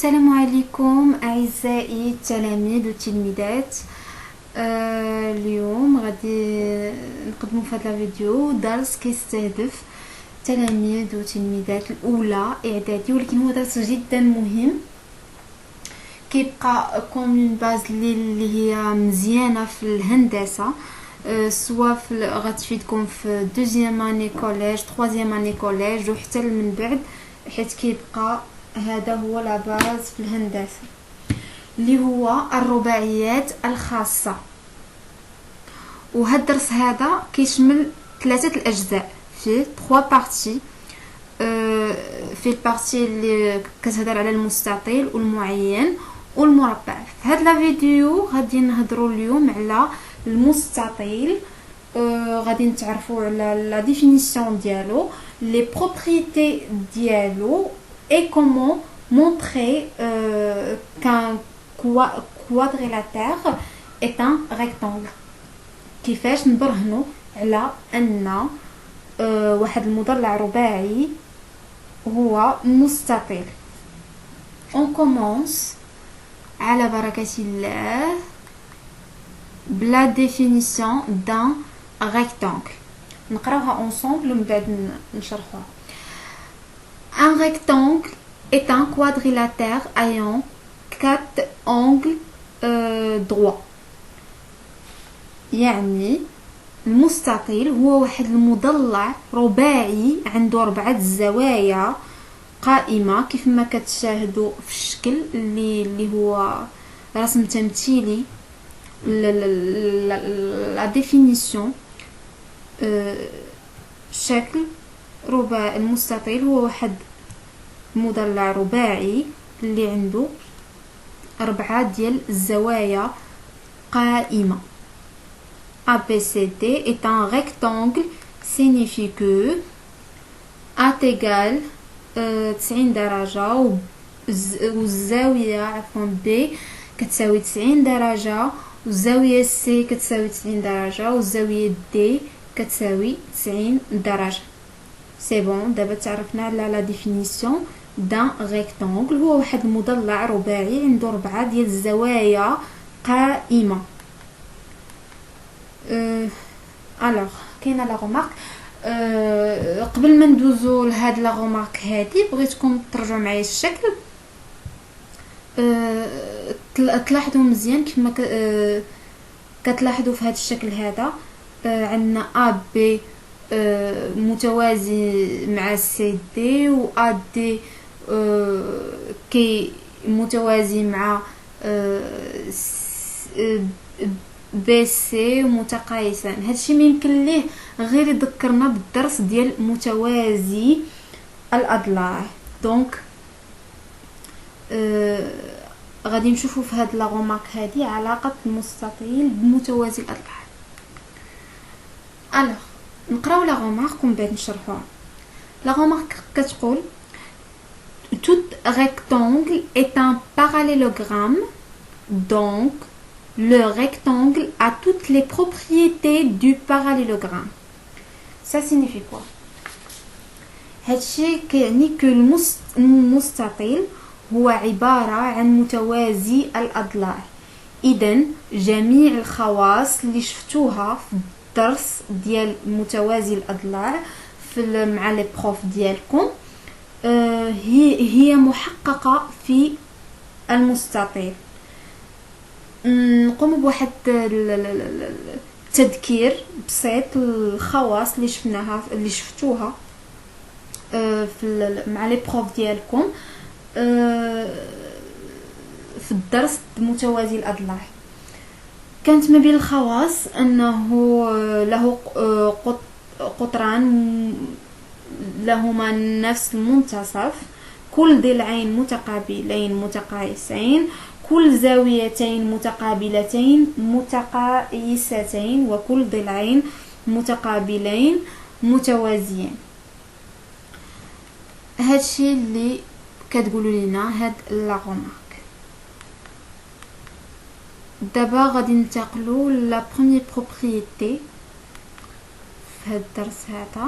السلام عليكم أعزائي التلاميذ والتلميذات. اليوم غادي نقدموا في هذا الفيديو درس كيستهدف تلاميذ وتلميذات الأولى إعدادي، ولكن هو درس جدا مهم كيبقى كوم اون باز اللي هي مزيانة في الهندسة، سواء غتفيدكم في دوزيام اني كوليج، تروازيام اني كوليج وحتى من بعد، حيت كيبقى هذا هو لا باز في الهندسة اللي هو الرباعيات الخاصة. وهذا الدرس هذا كيشمل 3 الأجزاء في 3 بارتي. في البارتي اللي كتهضر على المستطيل والمعين والمربع. في هذا الفيديو غادي نهضروا اليوم على المستطيل. غادي نتعرفوا على لا ديفينيسيون ديالو، لي بروبريتي ديالو et comment montrer qu'un quadrilatère est un rectangle. كيفاش نبرهنوا على ان واحد المضلع رباعي هو مستطيل. on commence على بركة الله بلا définition d'un rectangle. نقراوها ensemble ومن بعد نشرحوها. Un rectangle est un quadrilatère ayant 4 angles droits. يعني المستطيل هو واحد المضلع رباعي عنده 4 زوايا قائمة كيف ما كتشاهدوا في الشكل اللي هو رسم تمثيلي. لا ديفينيسيون شكل رباعي المستطيل هو واحد مضلع رباعي اللي عنده 4 ديال الزوايا قائمة. ABCD est un rectangle signifie que A égale 90 درجة والزاوية B كتساوي 90 درجة، والزاوية C كتساوي 90 درجة، والزاوية D كتساوي 90 درجة. سي بون، دابا تعرفنا على لا ديفينيسيون دان ريكتانغل. هو واحد المضلع رباعي عنده 4 ديال الزوايا قائمه. الوغ كاينه لا غومارك. قبل ما ندوزو لهاد لا غومارك هادي بغيتكم ترجعوا معايا الشكل. تلاحظوا مزيان كيف ما كتلاحظوا في هذا الشكل هذا. عندنا ا بي متوازي مع سي دي، و ا دي كي متوازي مع بي سي ومتقايسان. هادشي ما يمكن ليه غير يذكرنا بالدرس ديال متوازي الاضلاع. دونك غادي نشوفوا في هاد لا غومارك هادي علاقه المستطيل بمتوازي الاضلاع. الوغ نقراو لا غومارك ومن بعد نشرحوها. لا غومارك كتقول tout rectangle est un parallélogramme, donc le rectangle a toutes les propriétés du parallélogramme. Ça signifie quoi? هادشي كيعني كو المستطيل هو عبارة عن متوازي الأضلاع. إذن جميع الخواص اللي شفتوها في الدرس ديال متوازي الأضلاع مع لي بروف ديالكم هي محققة في المستطيل. نقوم بواحد التذكير بسيط الخواص اللي شفتوها مع لي بروف ديالكم في الدرس متوازي الأضلاع. كانت ما بين الخواص أنه له قطران لهما نفس المنتصف، كل ضلعين متقابلين متقايسين، كل زاويتين متقابلتين متقايستين، وكل ضلعين متقابلين متوازيين. هادشي اللي كتقولوا لنا هاد لا غومارك. دابا غادي ننتقلوا لا بروميير بروبريتي في هاد الدرس هذا.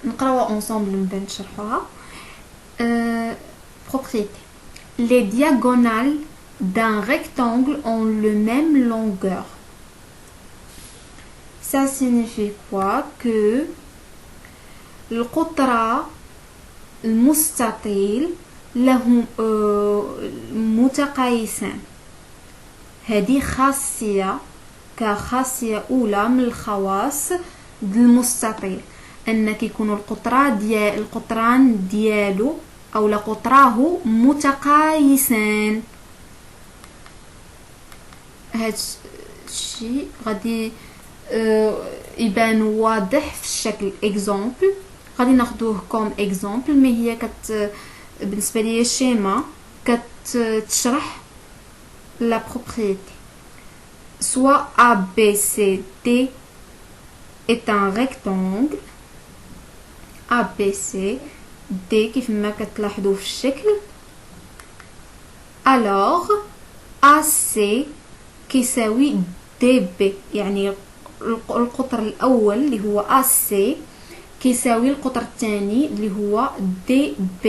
نقراوها اونصومبل من بعد نشرحوها. propriété. les diagonales d'un rectangle ont le même longueur. Ça signifie quoi? Que القطر المستطيل له متقايسان. هذه خاصية كخاصية أولى من الخواص المستطيل، أن كيكونوا القطران ديالو أو لقطراه متقايسان. هاد الشيء غادي يبان واضح في الشكل. اكزامبل غادي ناخذوه كوم اكزامبل، مي هي بالنسبه لي الشيما كتشرح لا بروبريتي. soit ABCD est un rectangle. ABCD كيف ما كتلاحظوا في الشكل. alors AC كيساوي DB، يعني القطر الأول اللي هو AC كيساوي القطر الثاني اللي هو DB.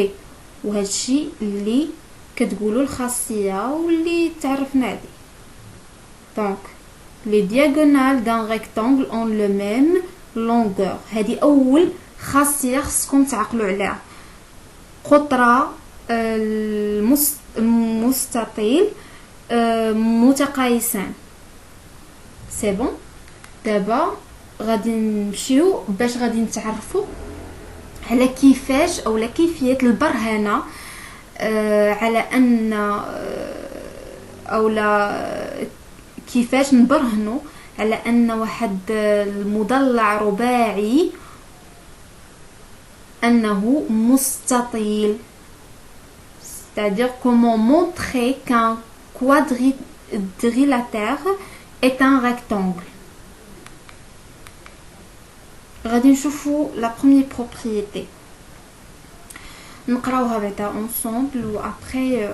وهذا الشيء اللي كتقولوا الخاصية واللي تعرفنا عليه. Donc les diagonales d'un rectangle ont le même longueur. هذه أول خاصية خصكم تعقلوا عليها. قطرة المستطيل متقايسان. سي بون. دابا غادي نمشيو باش غادي نتعرفوا على كيفاش اولا كيفيه البرهنه على ان اولا كيفاش نبرهنوا على ان واحد المضلع رباعي انه مستطيل. c'est-à-dire comment montrer qu'un quadrilatère est un rectangle. غادي نشوفوا لا بروميير بروبريتي نقراوها بعدا ensemble و après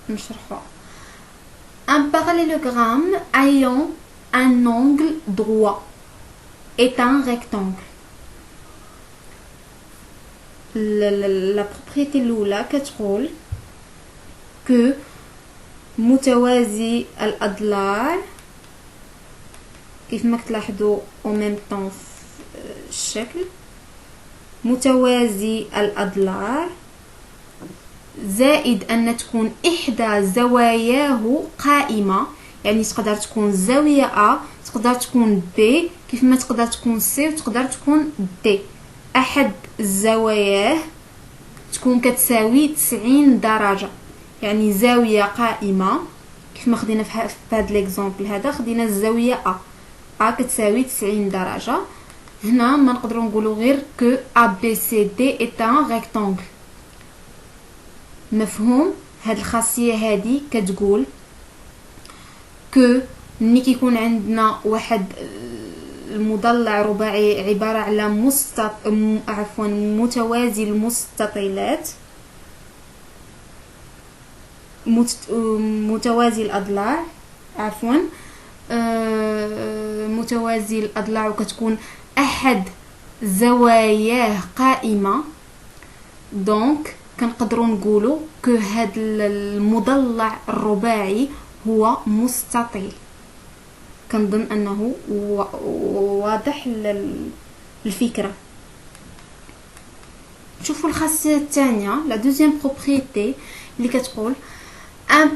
نشرحوها. Un parallélogramme ayant un angle droit est un rectangle. la propriété الأولى كتقول que متوازي الأضلاع كيف ما كتلاحظوا au même temps الشكل متوازي الأضلاع زائد أن تكون إحدى زواياه قائمة، يعني تقدر تكون زاوية A تقدر تكون B كيف ما تقدر تكون C وتقدر تكون D. أحد الزواياه تكون كتساوي 90 درجة، يعني زاوية قائمة كيف ما خدينا في هذا الاكزامبل هذا خدينا الزاوية A كتساوي 90 درجة. هنا ما نقدروا نقولوا غير que ABCD est un rectangle. مفهوم؟ هاد الخاصية هادي كتقول que ملي كيكون عندنا واحد المضلع رباعي عبارة على متوازي المستطيلات متوازي الأضلاع متوازي الأضلاع وكتكون أحد زواياه قائمة. دونك كنقدروا نقولوا كو هاد المضلع الرباعي هو مستطيل. كنظن انه واضح الفكره. شوفوا الخاصيه الثانيه لا دوزيام بروبريتي اللي كتقول un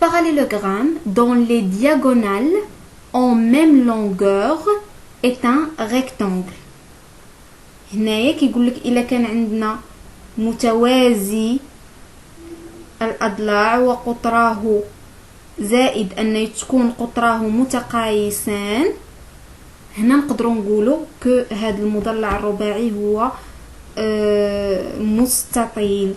parallélogramme dont les diagonales ont même longueur est un rectangle. هنايا كيقول لك الا كان عندنا متوازي الأضلاع وقطراه زائد أن تكون قطراه متقايسان، هنا نقدروا نقولوا كو هذا المضلع الرباعي هو مستطيل.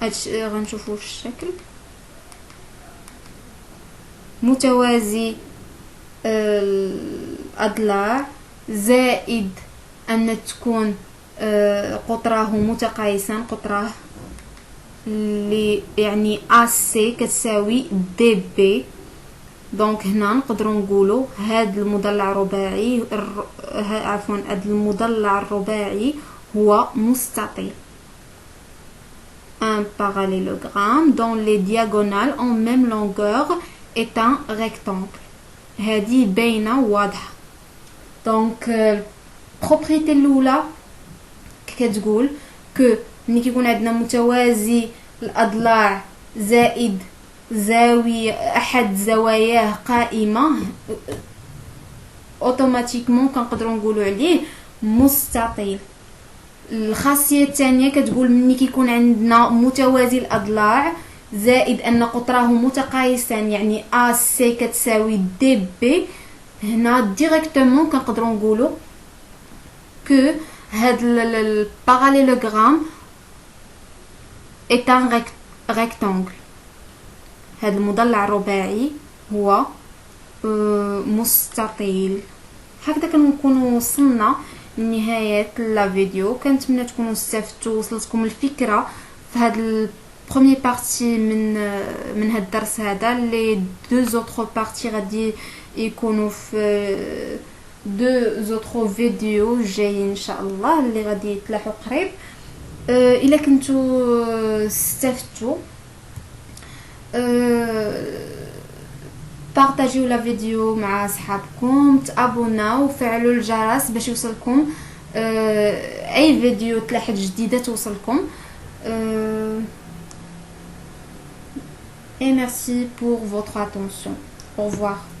هادشي غنشوفوه في الشكل متوازي الأضلاع زائد أن تكون قطراه متقايسان، قطراه اللي يعني AC كتساوي DB. دونك هنا نقدروا نقولوا هاد المضلع الرباعي هاد المضلع الرباعي هو مستطيل. un parallélogramme dont les diagonales ont même longueur est un rectangle. هذه باينة واضحة. دونك البروبريتي الاولى كتقول كو ملي كيكون عندنا متوازي الاضلاع زائد زاوية احد زواياه قائمة اوتوماتيكمون كنقدروا نقولوا عليه مستطيل. الخاصيه الثانيه كتقول ملي كيكون عندنا متوازي الاضلاع زائد ان قطراه متقايسان يعني ا سي كتساوي دي بي، هنا ديريكتومون كنقدروا نقولوا كو هاد الباراليلوغرام est un rectangle. هذا المضلع الرباعي هو مستطيل. هكذا كنكونوا وصلنا لنهاية الفيديو. كنتمنى تكونوا استفدتوا وصلتكم الفكرة في هذا البروميير بارتي من هذا الدرس هذا. لي دو زوتر بارتي غادي يكونوا في دو زوتر فيديو جايين ان شاء الله اللي غادي يتلاحوا قريب. الا كنتوا استفدتوا بارطاجيو لا فيديو مع اصحابكم، تابوناو وفعلوا الجرس باش يوصلكم اي فيديو تلاحظ جديده توصلكم. Et merci pour votre attention. Au revoir.